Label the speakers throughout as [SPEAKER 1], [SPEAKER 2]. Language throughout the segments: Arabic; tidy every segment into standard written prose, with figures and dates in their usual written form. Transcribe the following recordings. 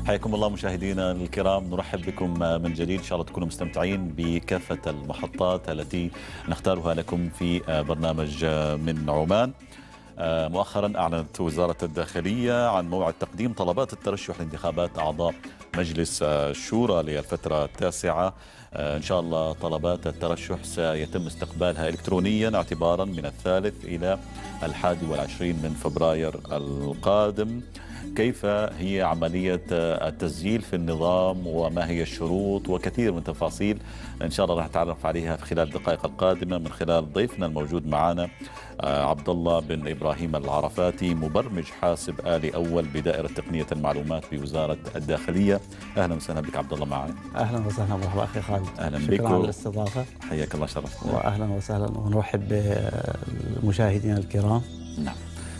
[SPEAKER 1] حياكم الله مشاهدينا الكرام، نرحب بكم من جديد. إن شاء الله تكونوا مستمتعين بكافة المحطات التي نختارها لكم في برنامج من عمان. مؤخرا أعلنت وزارة الداخلية عن موعد تقديم طلبات الترشح لانتخابات أعضاء مجلس الشورى للفترة التاسعة. إن شاء الله طلبات الترشح سيتم استقبالها إلكترونيا اعتبارا من 3 إلى 21 من فبراير القادم. كيف هي عملية التسجيل في النظام وما هي الشروط وكثير من تفاصيل إن شاء الله راح نتعرف عليها في خلال الدقائق القادمة من خلال ضيفنا الموجود معنا عبد الله بن إبراهيم العرفاتي، مبرمج حاسب آلي أول بدائرة تقنية المعلومات بوزارة الداخلية. أهلا وسهلا بك عبد الله معنا.
[SPEAKER 2] أهلا وسهلا، مرحبا أخي خالد.
[SPEAKER 1] أهلا بك.
[SPEAKER 2] شكرا على الاستضافة.
[SPEAKER 1] حياك الله، شرفتنا.
[SPEAKER 2] وأهلا وسهلا، ونرحب بالمشاهدين الكرام.
[SPEAKER 1] نعم،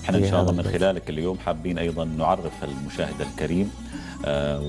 [SPEAKER 1] احنا ان شاء الله من خلالك اليوم حابين ايضا نعرف المشاهد الكريم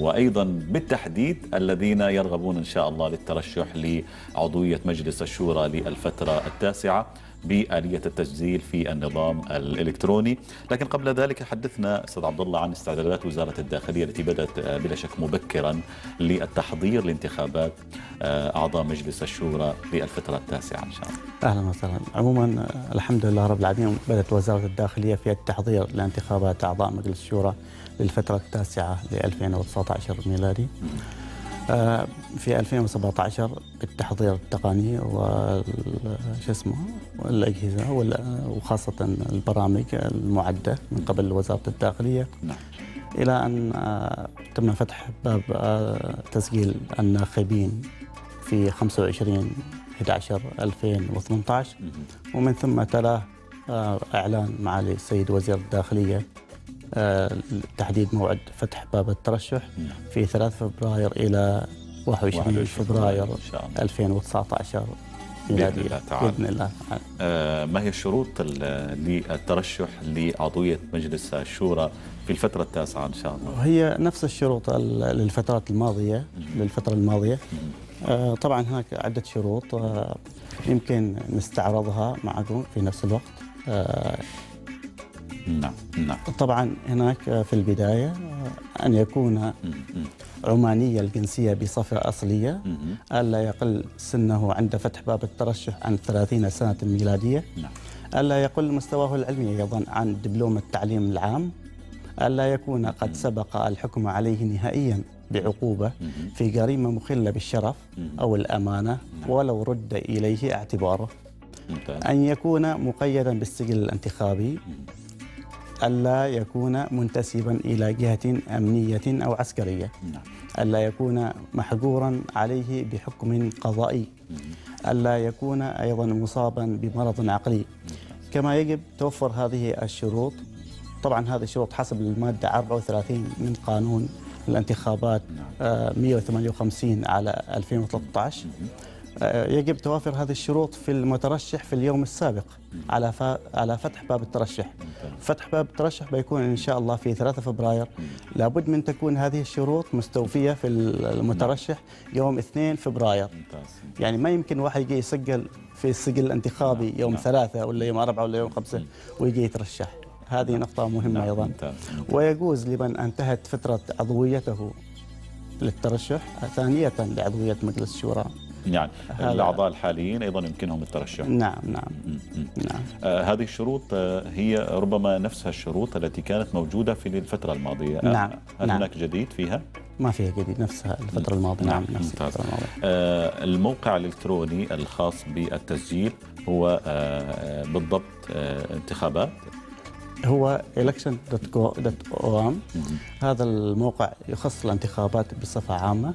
[SPEAKER 1] وايضا بالتحديد الذين يرغبون ان شاء الله للترشح لعضويه مجلس الشورى للفتره التاسعه بآلية التسجيل في النظام الإلكتروني. لكن قبل ذلك حدثنا أستاذ عبد الله عن استعدادات وزارة الداخلية التي بدأت بلا شك مبكرا للتحضير لانتخابات أعضاء مجلس الشورى للفترة التاسعة إن شاء الله.
[SPEAKER 2] أهلا وسهلا. عموما الحمد لله رب العالمين، بدأت وزارة الداخلية في التحضير لانتخابات أعضاء مجلس الشورى للفترة التاسعة ل 2019 ميلادي. في 2017 التحضير التقني والأجهزة وخاصة البرامج المعدة من قبل وزارة الداخلية.
[SPEAKER 1] نعم.
[SPEAKER 2] إلى أن تم فتح باب تسجيل الناخبين في 25/11/2018، ومن ثم تلاه إعلان معالي السيد وزير الداخلية تحديد موعد فتح باب الترشح في 3 فبراير إلى 21 فبراير 2019 ميلادية بإذن الله.
[SPEAKER 1] ما هي الشروط للترشح لعضوية مجلس الشورى في الفترة التاسعة إن شاء الله؟
[SPEAKER 2] هي نفس الشروط للفترة الماضية. طبعا هناك عدة شروط يمكن نستعرضها معكم في نفس الوقت.
[SPEAKER 1] نعم.
[SPEAKER 2] طبعا هناك في البداية أن يكون عماني الجنسية بصفة أصلية، ألا يقل سنه عند فتح باب الترشح عن 30 سنة ميلادية، ألا يقل مستواه العلمي أيضا عن دبلوم التعليم العام، ألا يكون قد سبق الحكم عليه نهائيا بعقوبة في جريمة مخلة بالشرف أو الأمانة ولو رد إليه اعتباره، أن يكون مقيدا بالسجل الانتخابي، ألا يكون منتسبا إلى جهة أمنية أو عسكرية، ألا يكون محجورا عليه بحكم قضائي، ألا يكون أيضا مصابا بمرض عقلي. كما يجب توفر هذه الشروط. طبعا هذه الشروط حسب المادة 34 من قانون الانتخابات 158/2013. يجب توافر هذه الشروط في المترشح في اليوم السابق على فتح باب الترشح. فتح باب الترشح بيكون إن شاء الله في 3 فبراير. لابد من تكون هذه الشروط مستوفية في المترشح يوم 2 فبراير. يعني ما يمكن واحد يجي يسجل في السجل الانتخابي يوم 3 ولا يوم 4 ولا يوم 5 ويجي يترشح. هذه نقطة مهمة أيضا. ويجوز لمن انتهت فترة عضويته للترشح ثانية لعضوية مجلس الشورى.
[SPEAKER 1] يعني الأعضاء الحاليين أيضا يمكنهم الترشح.
[SPEAKER 2] نعم.
[SPEAKER 1] هذه الشروط هي ربما نفسها الشروط التي كانت موجودة في الفترة الماضية.
[SPEAKER 2] نعم.
[SPEAKER 1] هل هناك جديد فيها؟
[SPEAKER 2] ما فيها جديد، نفسها الفترة الماضية. نعم. نفس الفترة الماضية.
[SPEAKER 1] الموقع الإلكتروني الخاص بالتسجيل هو بالضبط انتخابات،
[SPEAKER 2] هو election.go.om. هذا الموقع يخص الانتخابات بصفة عامة.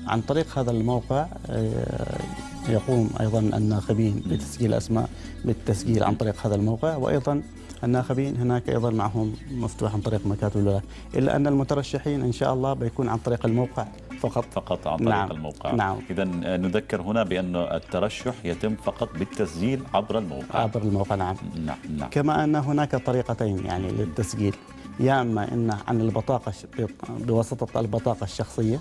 [SPEAKER 2] عن طريق هذا الموقع يقوم أيضا الناخبين بتسجيل أسماء بالتسجيل عن طريق هذا الموقع، وأيضا الناخبين هناك أيضا معهم مفتوح عن طريق مكاتب الولاية، إلا أن المترشحين إن شاء الله بيكون عن طريق الموقع فقط
[SPEAKER 1] عن طريق الموقع.
[SPEAKER 2] نعم.
[SPEAKER 1] إذا نذكر هنا بأن الترشح يتم فقط بالتسجيل عبر الموقع.
[SPEAKER 2] نعم.
[SPEAKER 1] نعم.
[SPEAKER 2] كما أن هناك طريقتين يعني للتسجيل، يا إما إن عن البطاقة بواسطة البطاقة الشخصية،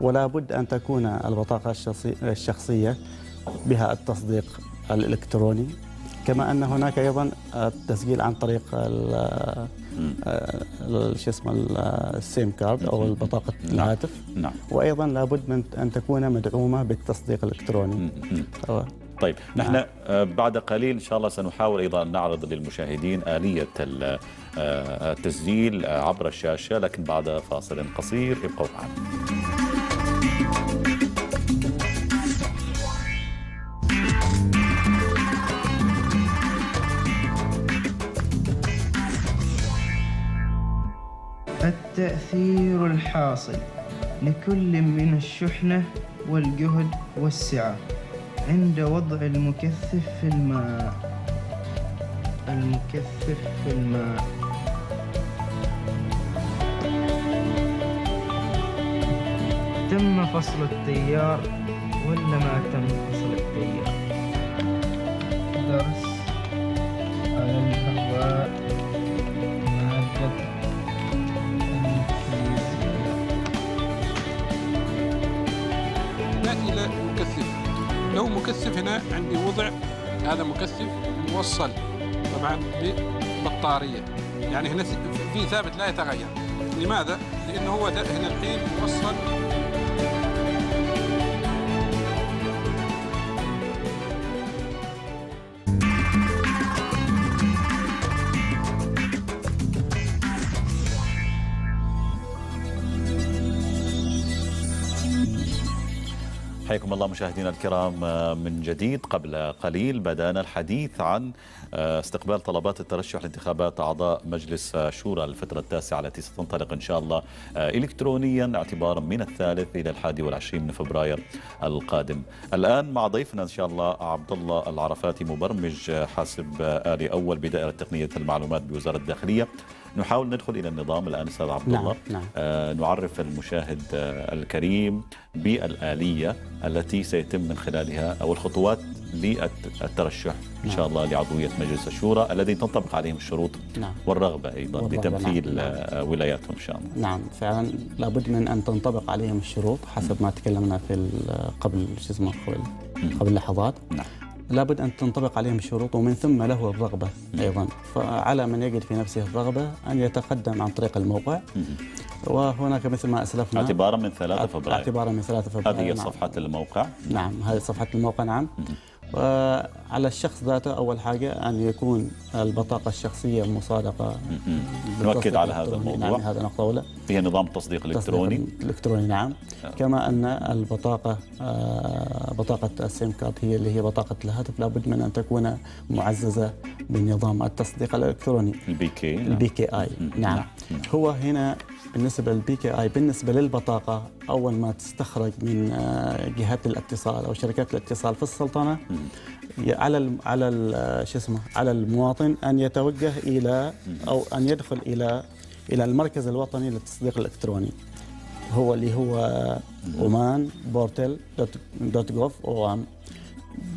[SPEAKER 2] ولا بد أن تكون البطاقة الشخصية بها التصديق الإلكتروني. كما أن هناك أيضا التسجيل عن طريق شو اسمه السيم كارد أو البطاقة الهاتف.
[SPEAKER 1] نعم.
[SPEAKER 2] وأيضا لابد من أن تكون مدعومة بالتصديق الإلكتروني.
[SPEAKER 1] طيب نحن بعد قليل إن شاء الله سنحاول أيضا أن نعرض للمشاهدين آلية التسجيل عبر الشاشة، لكن بعد فاصل قصير ابقوا معنا.
[SPEAKER 3] التأثير الحاصل لكل من الشحنة والجهد والسعة عند وضع المكثف في الماء. المكثف في الماء. تم فصل التيار ولا ما تم فصل التيار؟ درس على الهواء مادة
[SPEAKER 4] إلى مكثف. لو مكثف هنا عندي وضع، هذا مكثف موصل طبعا ببطارية، يعني هنا في ثابت لا يتغير. لماذا؟ لأنه هو هنا الحين موصل
[SPEAKER 1] حياكم الله مشاهدينا الكرام من جديد. قبل قليل بدأنا الحديث عن استقبال طلبات الترشح لانتخابات أعضاء مجلس شورى الفترة التاسعة التي ستنطلق إن شاء الله إلكترونيا اعتبارا من 3 إلى 21 من فبراير القادم. الآن مع ضيفنا إن شاء الله عبد الله العرفاتي، مبرمج حاسب آلي أول بدائرة تقنية المعلومات بوزارة الداخلية. نحاول ندخل إلى النظام الآن أستاذ عبد الله.
[SPEAKER 2] نعم.
[SPEAKER 1] نعرف المشاهد الكريم بالآلية التي سيتم من خلالها أو الخطوات للترشح إن شاء الله لعضوية مجلس الشورى الذي تنطبق عليهم الشروط والرغبة أيضا لتمثيل ولاياتهم إن شاء الله.
[SPEAKER 2] نعم فعلا لابد من أن تنطبق عليهم الشروط حسب ما تكلمنا في قبل لحظات.
[SPEAKER 1] نعم.
[SPEAKER 2] لابد أن تنطبق عليهم الشروط ومن ثم له الرغبة أيضا. فعلى من يجد في نفسه الرغبة أن يتقدم عن طريق الموقع، وهناك مثل ما أسلفنا
[SPEAKER 1] اعتبارا من 3 فبراير.
[SPEAKER 2] اعتبارا من 3 فبراير.
[SPEAKER 1] هذه صفحة الموقع.
[SPEAKER 2] نعم هذه صفحة الموقع. نعم. وعلى الشخص ذاته أول حاجة أن يكون البطاقة الشخصية مصادقة.
[SPEAKER 1] نؤكد على هذا الموضوع.
[SPEAKER 2] نعم هذا نقطة أولى.
[SPEAKER 1] فيها نظام التصديق الإلكتروني.
[SPEAKER 2] الإلكتروني نعم. كما أن البطاقة بطاقة السيم كارد هي اللي هي بطاقة الهاتف لابد من أن تكون معززة بنظام التصديق الإلكتروني البي كي آي. نعم. هو هنا بالنسبة للبي كي آي بالنسبة للبطاقة أول ما تستخرج من جهات الاتصال أو شركات الاتصال في السلطنة على المواطن أن يتوجه إلى أو أن يدخل إلى المركز الوطني للتصديق الإلكتروني، هو اللي هو اومان بورتل .gov.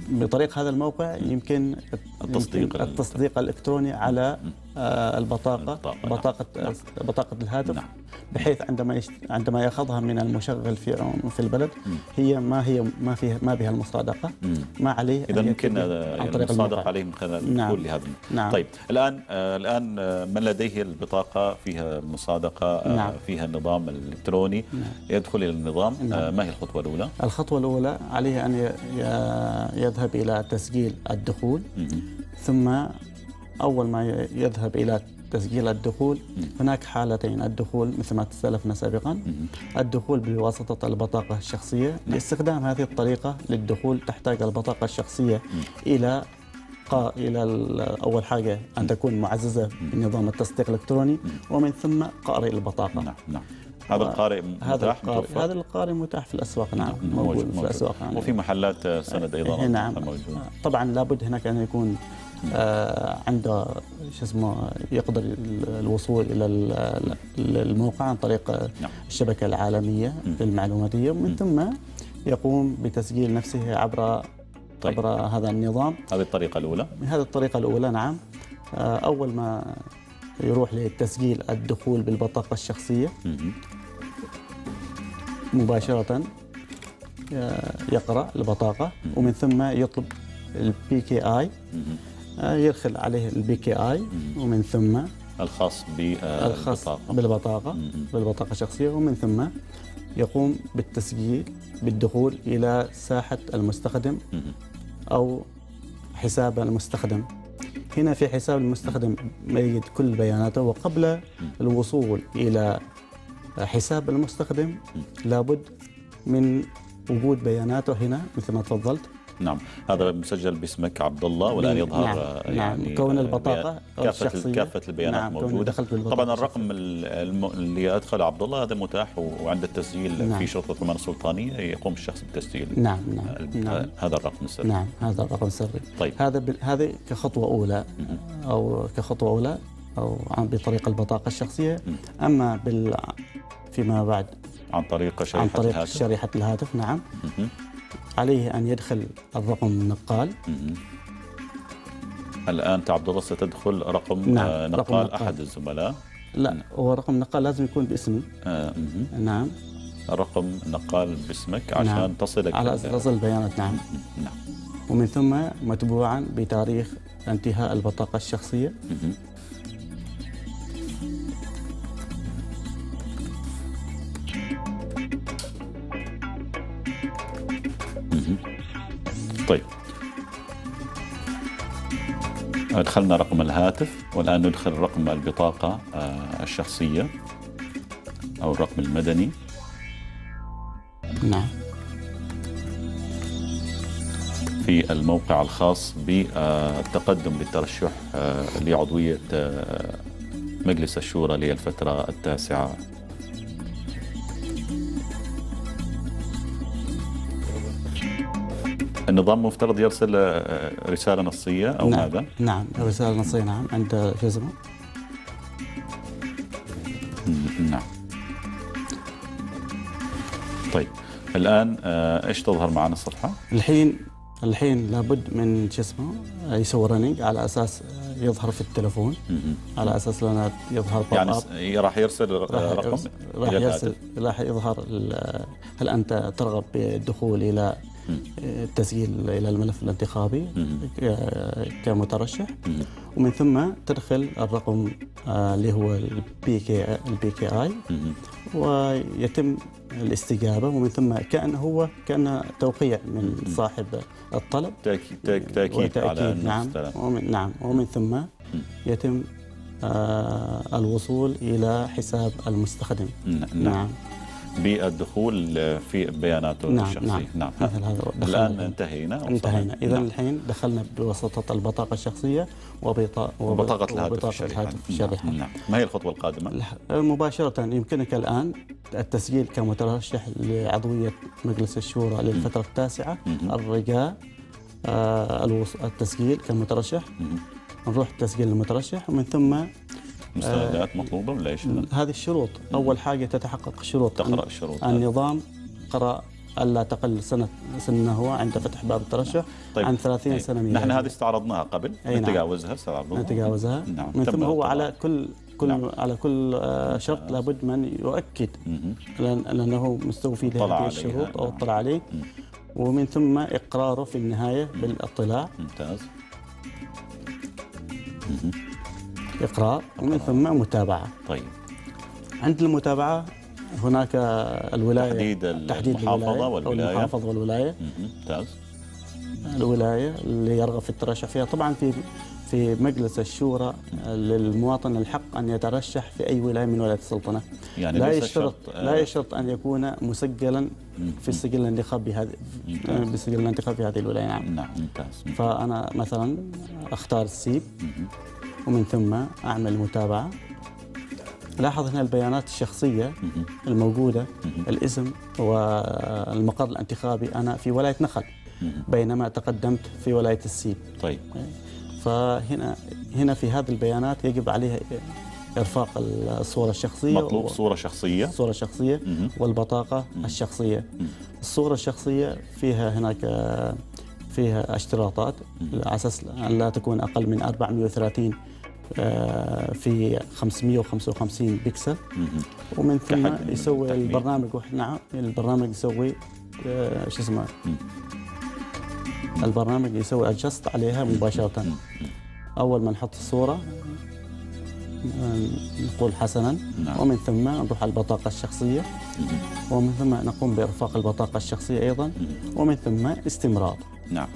[SPEAKER 2] بطريق هذا الموقع يمكن التصديق الإلكتروني على بطاقة الهاتف. نعم. بحيث عندما ياخذها من المشغل في البلد هي ما بها المصادقة، ما عليه
[SPEAKER 1] إذا ممكن المصادقة عليه من خلال الدخول لهذا.
[SPEAKER 2] نعم.
[SPEAKER 1] طيب الآن من لديه البطاقة فيها المصادقة. نعم. فيها النظام الإلكتروني. نعم. يدخل إلى النظام. نعم. ما هي الخطوة الأولى؟
[SPEAKER 2] الخطوة الأولى عليه أن يذهب إلى تسجيل الدخول. ثم أول ما يذهب إلى تسجيل الدخول هناك حالتين: الدخول مثل ما تسلفنا سابقا، الدخول بواسطة البطاقة الشخصية. لاستخدام هذه الطريقة للدخول تحتاج البطاقة الشخصية إلى أول حاجة أن تكون معززة بنظام التصديق الإلكتروني، ومن ثم قارئ البطاقة.
[SPEAKER 1] نعم. هذا القارئ متاح؟
[SPEAKER 2] هذا القارئ متاح في الأسواق. نعم موجود في الأسواق.
[SPEAKER 1] وفي محلات سند أيضا.
[SPEAKER 2] نعم طبعا لابد هناك أن يكون عنده يقدر الوصول إلى الموقع عن طريق الشبكة العالمية المعلوماتية، ومن ثم يقوم بتسجيل نفسه عبر هذا النظام.
[SPEAKER 1] هذه الطريقة الأولى.
[SPEAKER 2] هذه الطريقة الأولى. نعم. أول ما يروح لتسجيل الدخول بالبطاقة الشخصية مباشرة يقرأ البطاقة، ومن ثم يطلب البي كي آي، يدخل عليه البي كي آي، ومن ثم
[SPEAKER 1] الخاص بالبطاقة.
[SPEAKER 2] بالبطاقة الشخصية، ومن ثم يقوم بالتسجيل بالدخول إلى ساحة المستخدم أو حساب المستخدم. هنا في حساب المستخدم يجد كل بياناته، وقبل الوصول إلى حساب المستخدم لابد من وجود بياناته هنا مثل ما تفضلت.
[SPEAKER 1] نعم، هذا مسجل باسمك عبد الله، والآن يظهر
[SPEAKER 2] يعني كون البطاقة الشخصية،
[SPEAKER 1] كافة البيانات موجودة. طبعا الرقم اللي أدخل عبد الله هذا متاح، وعند التسجيل في شرطة عمان السلطانية يقوم الشخص بالتسجيل.
[SPEAKER 2] نعم.
[SPEAKER 1] هذا الرقم السري.
[SPEAKER 2] نعم، هذا الرقم السري.
[SPEAKER 1] طيب،
[SPEAKER 2] هذا كخطوة أولى أو بطريق البطاقة الشخصية. أما فيما بعد
[SPEAKER 1] عن طريق
[SPEAKER 2] شريحة الهاتف. نعم. عليه أن يدخل الرقم النقال.
[SPEAKER 1] الآن أنت عبد الله ستدخل رقم نقال أحد الزملاء.
[SPEAKER 2] لا، هو رقم نقال لازم يكون باسمي. نعم،
[SPEAKER 1] رقم نقال باسمك عشان تصلك
[SPEAKER 2] على تصل البيانات. نعم. ومن ثم متبوعا بتاريخ انتهاء البطاقة الشخصية.
[SPEAKER 1] طيب، أدخلنا رقم الهاتف، والآن ندخل رقم البطاقة الشخصية أو الرقم المدني.
[SPEAKER 2] نعم.
[SPEAKER 1] في الموقع الخاص بالتقدم للترشح لعضوية مجلس الشورى للفترة التاسعة. النظام مفترض يرسل رسالة نصية أو
[SPEAKER 2] نعم.
[SPEAKER 1] ماذا؟
[SPEAKER 2] نعم، رسالة نصية. نعم، عند جزمة.
[SPEAKER 1] نعم. طيب، الآن إيش تظهر معنا الصفحة؟
[SPEAKER 2] الحين لابد من يسوي رننج على أساس يظهر في التلفون، على أساس لنا يظهر
[SPEAKER 1] يعني راح يرسل رقم،
[SPEAKER 2] راح يظهر هل أنت ترغب بالدخول إلى التسجيل إلى الملف الانتخابي كمترشح، ومن ثم تدخل الرقم اللي هو البي كي آي، ويتم الاستجابة، ومن ثم كأنه توقيع من صاحب الطلب،
[SPEAKER 1] تأكيد على
[SPEAKER 2] نعم. ومن ثم يتم الوصول إلى حساب المستخدم. نعم.
[SPEAKER 1] بالدخول في بياناته الشخصية. نعم. الآن انتهينا.
[SPEAKER 2] إذا الحين دخلنا بواسطة البطاقة الشخصية
[SPEAKER 1] وبطاقة الهاتف الشريحة. نعم. ما هي الخطوة القادمة؟
[SPEAKER 2] مباشرة يمكنك الآن التسجيل كمترشح لعضوية مجلس الشورى للفترة التاسعة. الرجاء التسجيل كمترشح. نروح تسجيل المترشح، ومن ثم
[SPEAKER 1] مستندات مطلوبة ولا ايش؟
[SPEAKER 2] هذه الشروط. أول حاجة تتحقق شروط.
[SPEAKER 1] تقرأ الشروط.
[SPEAKER 2] النظام قرأ ألا تقل سنه عند فتح باب الترشح عن 30 سنة ميلادية.
[SPEAKER 1] نحن هذه استعرضناها قبل،
[SPEAKER 2] نتجاوزها.
[SPEAKER 1] نعم.
[SPEAKER 2] من ثم هو على كل شرط لابد من يؤكد لأنه مستوفي لهذه الشروط أو اطلع عليه، ومن ثم إقراره في النهاية بالاطلاع.
[SPEAKER 1] ممتاز.
[SPEAKER 2] إقرار، ومن ثم متابعة.
[SPEAKER 1] طيب،
[SPEAKER 2] عند المتابعة هناك الولاية،
[SPEAKER 1] تحديد المحافظة
[SPEAKER 2] والولاية.
[SPEAKER 1] ممتاز.
[SPEAKER 2] الولاية اللي يرغب في الترشح فيها. طبعا في مجلس الشورى للمواطن الحق أن يترشح في أي ولاية من ولايات السلطنة.
[SPEAKER 1] يعني
[SPEAKER 2] لا يشترط أن يكون مسجلا في السجل الانتخابي في هذه الولاية.
[SPEAKER 1] نعم. ممتاز.
[SPEAKER 2] فأنا مثلا أختار السيب، ومن ثم أعمل متابعة. لاحظ هنا البيانات الشخصية الموجودة، الاسم والمقر الانتخابي أنا في ولاية نخل، بينما تقدمت في ولاية السيب.
[SPEAKER 1] طيب،
[SPEAKER 2] فهنا في هذه البيانات يجب عليها إرفاق الصورة الشخصية.
[SPEAKER 1] مطلوب صورة شخصية.
[SPEAKER 2] والبطاقة الشخصية. الصورة الشخصية فيها اشتراطات على أساس أن لا تكون أقل من 430 في 555 بكسل. ومن ثم يسوي البرنامج يسوي البرنامج يسوي أجست عليها مباشرة. أول ما نحط الصورة نقول حسنا.
[SPEAKER 1] نعم.
[SPEAKER 2] ومن ثم نروح على البطاقة الشخصية، ومن ثم نقوم بإرفاق البطاقة الشخصية أيضا، ومن ثم استمرار.
[SPEAKER 1] نعم.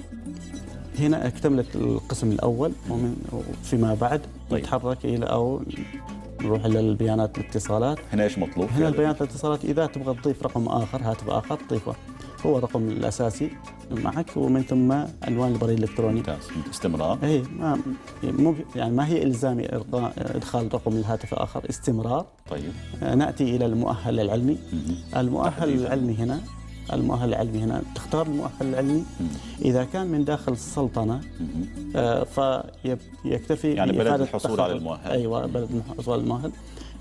[SPEAKER 2] هنا اكتملت القسم الأول، ومن فيما بعد
[SPEAKER 1] طيب.
[SPEAKER 2] نتحرك إلى أو نروح إلى البيانات الاتصالات.
[SPEAKER 1] هنا ايش مطلوب؟
[SPEAKER 2] هنا البيانات الاتصالات إذا تبغى تضيف رقم آخر، هاتف آخر تضيفه، هو الرقم الأساسي معك، ومن ثم عنوان البريد الإلكتروني.
[SPEAKER 1] ممتاز. استمرار.
[SPEAKER 2] اي ما هي الزامي ادخال رقم الهاتف الاخر، استمرار.
[SPEAKER 1] طيب.
[SPEAKER 2] ناتي الى المؤهل العلمي. المؤهل
[SPEAKER 1] تحديداً.
[SPEAKER 2] العلمي هنا، المؤهل العلمي هنا تختار المؤهل العلمي. اذا كان من داخل السلطنه فيكتفي
[SPEAKER 1] يعني بلد
[SPEAKER 2] بإفادة
[SPEAKER 1] الحصول على
[SPEAKER 2] التخرج.
[SPEAKER 1] المؤهل.
[SPEAKER 2] ايوه، بلد الحصول على المؤهل.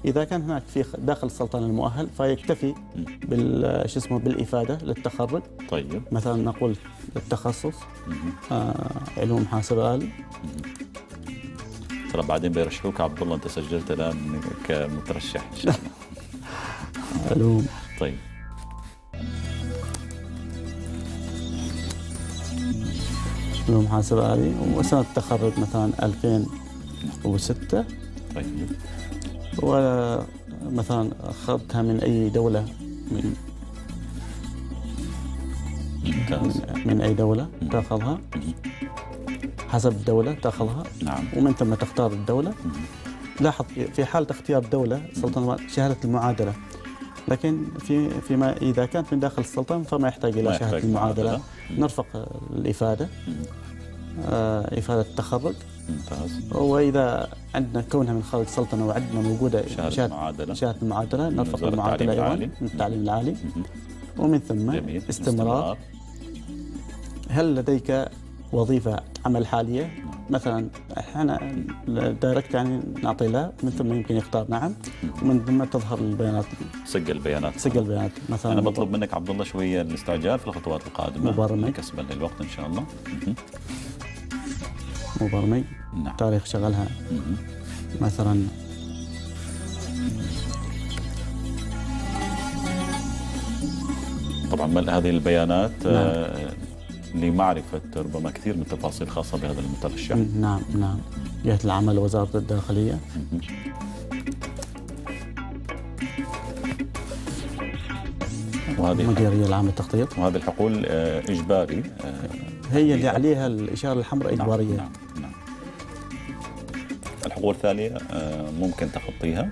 [SPEAKER 2] اذا كان هناك في داخل السلطنه المؤهل فيكتفي بالافاده للتخرج.
[SPEAKER 1] طيب.
[SPEAKER 2] مثلا نقول التخصص علوم حاسب آلي.
[SPEAKER 1] ترى بعدين بيرشحوك عبد الله، انت سجلت الان كمترشح ان شاء الله.
[SPEAKER 2] علوم
[SPEAKER 1] طيب.
[SPEAKER 2] علوم حاسب آلي، وسنة التخرج مثلا 2006.
[SPEAKER 1] طيب.
[SPEAKER 2] ومثلا أخذتها من أي دولة،
[SPEAKER 1] ممتاز.
[SPEAKER 2] من أي دولة تأخذها، حسب الدولة تأخذها.
[SPEAKER 1] نعم.
[SPEAKER 2] ومن ثم تختار الدولة. لاحظ في حالة اختيار دولة سلطنة شهادة المعادلة، لكن فيما إذا كانت من داخل السلطنة فما يحتاج إلى شهادة المعادلة. نرفق الإفادة، إفادة التخرج.
[SPEAKER 1] ممتاز.
[SPEAKER 2] وإذا عندنا كونها من خارج السلطنة وعندنا موجودة
[SPEAKER 1] شهادة
[SPEAKER 2] المعادلة نرفق
[SPEAKER 1] وزارة
[SPEAKER 2] المعادلة
[SPEAKER 1] التعليم
[SPEAKER 2] أيضا
[SPEAKER 1] العالي.
[SPEAKER 2] من التعليم العالي. ومن ثم
[SPEAKER 1] جميل.
[SPEAKER 2] استمرار. هل لديك وظيفة عمل حالية؟ مثلا احنا دايركت يعني نعطي له، من ثم يمكن يختار نعم، ومن ثم تظهر البيانات،
[SPEAKER 1] سجل البيانات.
[SPEAKER 2] سجل البيانات. مثلا
[SPEAKER 1] انا بطلب منك عبد الله شويه الاستعجال في الخطوات القادمه
[SPEAKER 2] مبرمج.
[SPEAKER 1] كسبا للوقت ان شاء الله.
[SPEAKER 2] مبرمج.
[SPEAKER 1] نعم.
[SPEAKER 2] تاريخ شغلها مثلا
[SPEAKER 1] طبعا هذه البيانات لمعرفه ربما كثير من التفاصيل الخاصه بهذا المترشح.
[SPEAKER 2] نعم. جهة العمل وزارة الداخلية.
[SPEAKER 1] وهذه
[SPEAKER 2] المديرية العامة للتخطيط.
[SPEAKER 1] وهذه الحقول اجباري.
[SPEAKER 2] هي اللي عليها الإشارة الحمراء إجبارية.
[SPEAKER 1] نعم. الحقول الثانية ممكن تخطيها.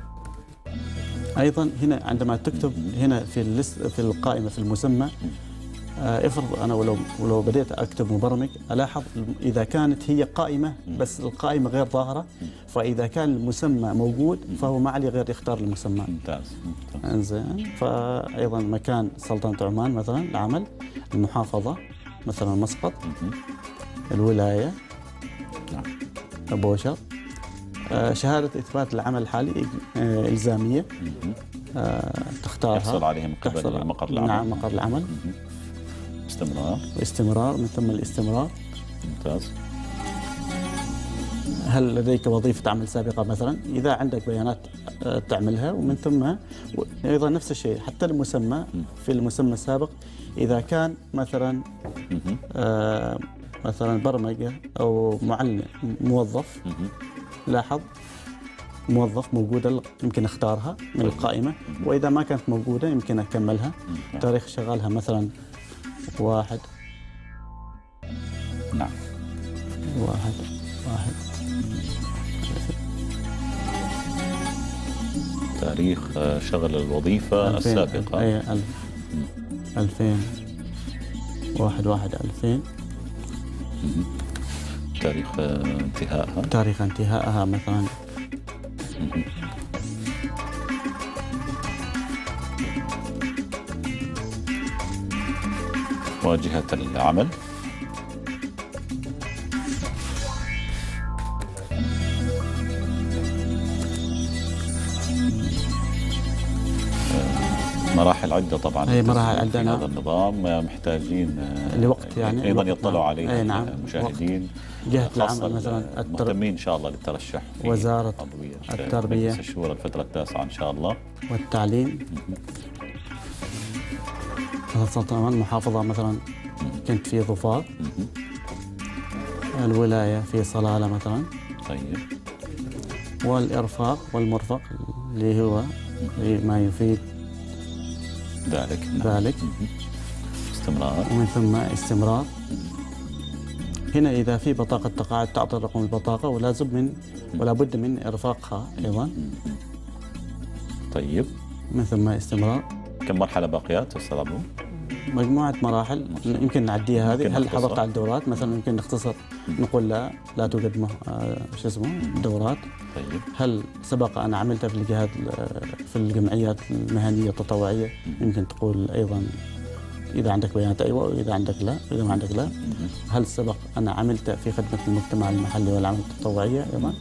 [SPEAKER 2] أيضا هنا عندما تكتب هنا في القائمة في المسمى، افرض أنا ولو بديت أكتب مبرمج، ألاحظ إذا كانت هي قائمة بس القائمة غير ظاهرة، فإذا كان المسمى موجود فهو ما عليه غير يختار المسمى.
[SPEAKER 1] ممتاز.
[SPEAKER 2] انزين. فأيضا مكان سلطنة عمان مثلا العمل، المحافظة مثلا مسقط، الولاية
[SPEAKER 1] نعم.
[SPEAKER 2] بوشر، شهادة إثبات العمل الحالي إلزامية تختارها،
[SPEAKER 1] يحصل عليها من قبل مقر العمل.
[SPEAKER 2] نعم، مقر العمل.
[SPEAKER 1] استمرار.
[SPEAKER 2] من ثم الاستمرار.
[SPEAKER 1] ممتاز.
[SPEAKER 2] هل لديك وظيفة عمل سابقة مثلا؟ إذا عندك بيانات تعملها، ومن ثم أيضا نفس الشيء حتى المسمى، في المسمى السابق إذا كان مثلا مثلا برمجة أو معلم موظف، لاحظ موظف موجودة يمكن اختارها من القائمة، وإذا ما كانت موجودة يمكن أكملها. تاريخ شغالها مثلا 1
[SPEAKER 1] نعم
[SPEAKER 2] 1
[SPEAKER 1] تاريخ شغل الوظيفة السابقة.
[SPEAKER 2] أي 2000 1/1/2000.
[SPEAKER 1] تاريخ
[SPEAKER 2] انتهائها مثلا
[SPEAKER 1] واجهة العمل. مراحل عدة طبعا.
[SPEAKER 2] هي مراحل عدة.
[SPEAKER 1] هذا النظام محتاجين
[SPEAKER 2] لوقت يعني
[SPEAKER 1] أيضا يطلعوا عليه
[SPEAKER 2] نعم.
[SPEAKER 1] المشاهدين.
[SPEAKER 2] جهة العمل مثلا
[SPEAKER 1] مهتمين إن شاء الله للترشح في
[SPEAKER 2] وزارة التربية
[SPEAKER 1] مجلس الشورى الفترة التاسعة إن شاء الله.
[SPEAKER 2] والتعليم. سلطنة المحافظة مثلا كنت في ظفار. الولاية في صلالة مثلا.
[SPEAKER 1] طيب.
[SPEAKER 2] والإرفاق والمرفق اللي هو ما يفيد
[SPEAKER 1] ذلك.
[SPEAKER 2] ذلك.
[SPEAKER 1] استمرار.
[SPEAKER 2] ومن ثم استمرار. هنا إذا في بطاقة تقاعد تعطي رقم البطاقة ولا بد من إرفاقها أيضا.
[SPEAKER 1] طيب.
[SPEAKER 2] من ثم استمرار.
[SPEAKER 1] كم مرحلة باقيات أستاذ عبدو؟
[SPEAKER 2] مجموعة مراحل يمكن نعديها هذه. هل حضرت على الدورات مثلا؟ يمكن نختصر نقول لا توجد دورات.
[SPEAKER 1] طيب.
[SPEAKER 2] هل سبق أنا عملت في الجهات في الجمعيات المهنية التطوعية؟ يمكن تقول أيضا إذا عندك بيانات أيوة، وإذا عندك لا، وإذا ما عندك لا. هل سبق أنا عملت في خدمة المجتمع المحلي والعمل التطوعية أيضا؟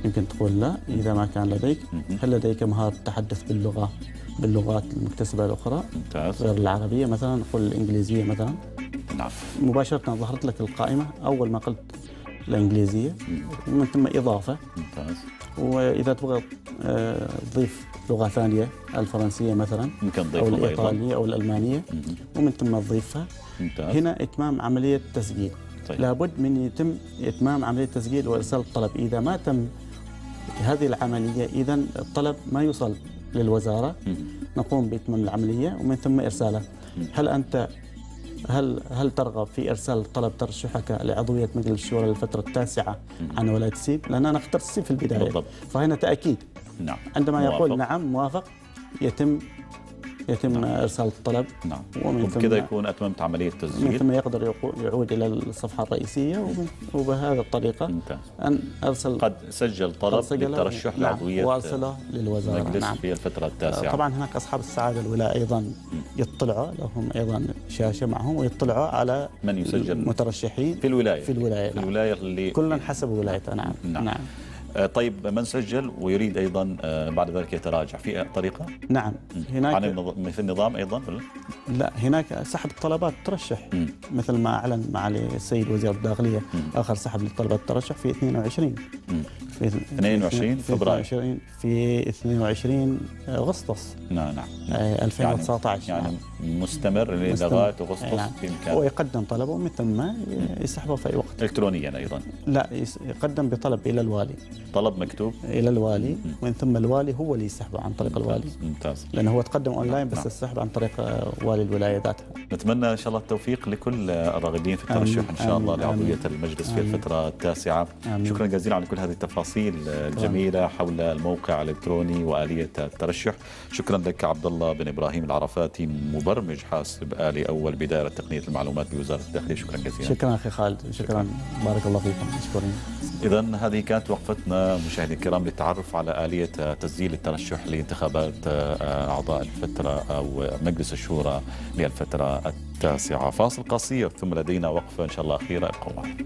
[SPEAKER 2] يمكن تقول لا إذا ما كان لديك. هل لديك مهارة التحدث باللغات المكتسبة الأخرى
[SPEAKER 1] ممتاز.
[SPEAKER 2] غير العربية مثلا؟ نقول الإنجليزية مثلا.
[SPEAKER 1] نعم.
[SPEAKER 2] مباشرة ظهرت لك القائمة أول ما قلت الإنجليزية، ومن ثم إضافة.
[SPEAKER 1] ممتاز.
[SPEAKER 2] وإذا تبغى تضيف لغة ثانية، الفرنسية مثلا
[SPEAKER 1] يمكن
[SPEAKER 2] أو
[SPEAKER 1] تضيفها
[SPEAKER 2] الإيطالية أو الألمانية، ومن ثم تضيفها.
[SPEAKER 1] ممتاز.
[SPEAKER 2] هنا إتمام عملية تسجيل.
[SPEAKER 1] طيب.
[SPEAKER 2] لابد من يتم إتمام عملية تسجيل وإرسال الطلب. إذا ما تم هذه العملية إذا الطلب ما يوصل للوزارة. نقوم بإتمام العملية ومن ثم إرساله. هل ترغب في إرسال طلب ترشحك لعضوية مجلس الشورى للفترة التاسعة عن ولاية سيب؟ لأن أنا اخترت سيب في البداية.
[SPEAKER 1] بالضبط.
[SPEAKER 2] فهنا تأكيد.
[SPEAKER 1] نعم.
[SPEAKER 2] عندما
[SPEAKER 1] موافق.
[SPEAKER 2] يقول نعم موافق يتم إرسال الطلب.
[SPEAKER 1] نعم.
[SPEAKER 2] ومن ثم
[SPEAKER 1] وبكذا يكون أتممت عملية
[SPEAKER 2] من
[SPEAKER 1] تسجيل.
[SPEAKER 2] ثم يقدر يعود إلى الصفحة الرئيسية. وبهذه الطريقة
[SPEAKER 1] ممتاز.
[SPEAKER 2] أن أرسل
[SPEAKER 1] قد سجل طلب للترشح لعضوية
[SPEAKER 2] وأرسله للوزارة.
[SPEAKER 1] المجلس
[SPEAKER 2] نعم.
[SPEAKER 1] في الفترة التاسعة.
[SPEAKER 2] طبعا هناك أصحاب السعادة الولاء أيضا يطلعوا، لهم أيضا شاشة معهم ويطلعوا على
[SPEAKER 1] من يسجل
[SPEAKER 2] مترشحين
[SPEAKER 1] في الولاية.
[SPEAKER 2] في الولاية.
[SPEAKER 1] في الولاية اللي
[SPEAKER 2] كلا حسب ولايته. نعم.
[SPEAKER 1] نعم. طيب من سجل ويريد أيضا بعد ذلك يتراجع في طريقة؟
[SPEAKER 2] نعم. هناك
[SPEAKER 1] في النظام أيضا؟
[SPEAKER 2] لا، هناك سحب الطلبات ترشح مثل ما أعلن معالي السيد وزير الداخلية آخر سحب للطلبات الترشح في 22
[SPEAKER 1] في 22 فبراير
[SPEAKER 2] في 22 أغسطس.
[SPEAKER 1] نعم.
[SPEAKER 2] 2019.
[SPEAKER 1] يعني مستمر لغاية أغسطس بإمكانه.
[SPEAKER 2] هو يقدم طلبه ومن ثم يسحبه في أي وقت.
[SPEAKER 1] إلكترونيا أيضا؟
[SPEAKER 2] لا، يقدم بطلب إلى الوالي.
[SPEAKER 1] طلب مكتوب
[SPEAKER 2] إلى الوالي ومن ثم الوالي هو اللي يسحبه عن طريق الوالي.
[SPEAKER 1] ممتاز.
[SPEAKER 2] لأنه هو تقدم أونلاين بس السحب عن طريق والي الولاية ذاتها.
[SPEAKER 1] نتمنى إن شاء الله التوفيق لكل الراغبين في الترشح إن شاء الله لعضوية المجلس في الفترة التاسعة. شكرا جزيلا على كل هذه التفاصيل الجميلة حول الموقع الإلكتروني وآلية الترشح. شكرا لك عبد الله بن إبراهيم العرفاتي، مبرمج حاسب آلي أول بدائرة تقنية المعلومات بوزارة الداخلية. شكرا جزيلا.
[SPEAKER 2] شكرا أخي خالد. شكرا. بارك الله فيكم. مشكورين.
[SPEAKER 1] إذن هذه كانت وقفتنا مشاهدينا الكرام للتعرف على آلية تسجيل الترشح لانتخابات أعضاء الفترة أو مجلس الشورى للفترة التاسعة. فاصل قصير ثم لدينا وقفة إن شاء الله أخيرة. ابقوا معنا.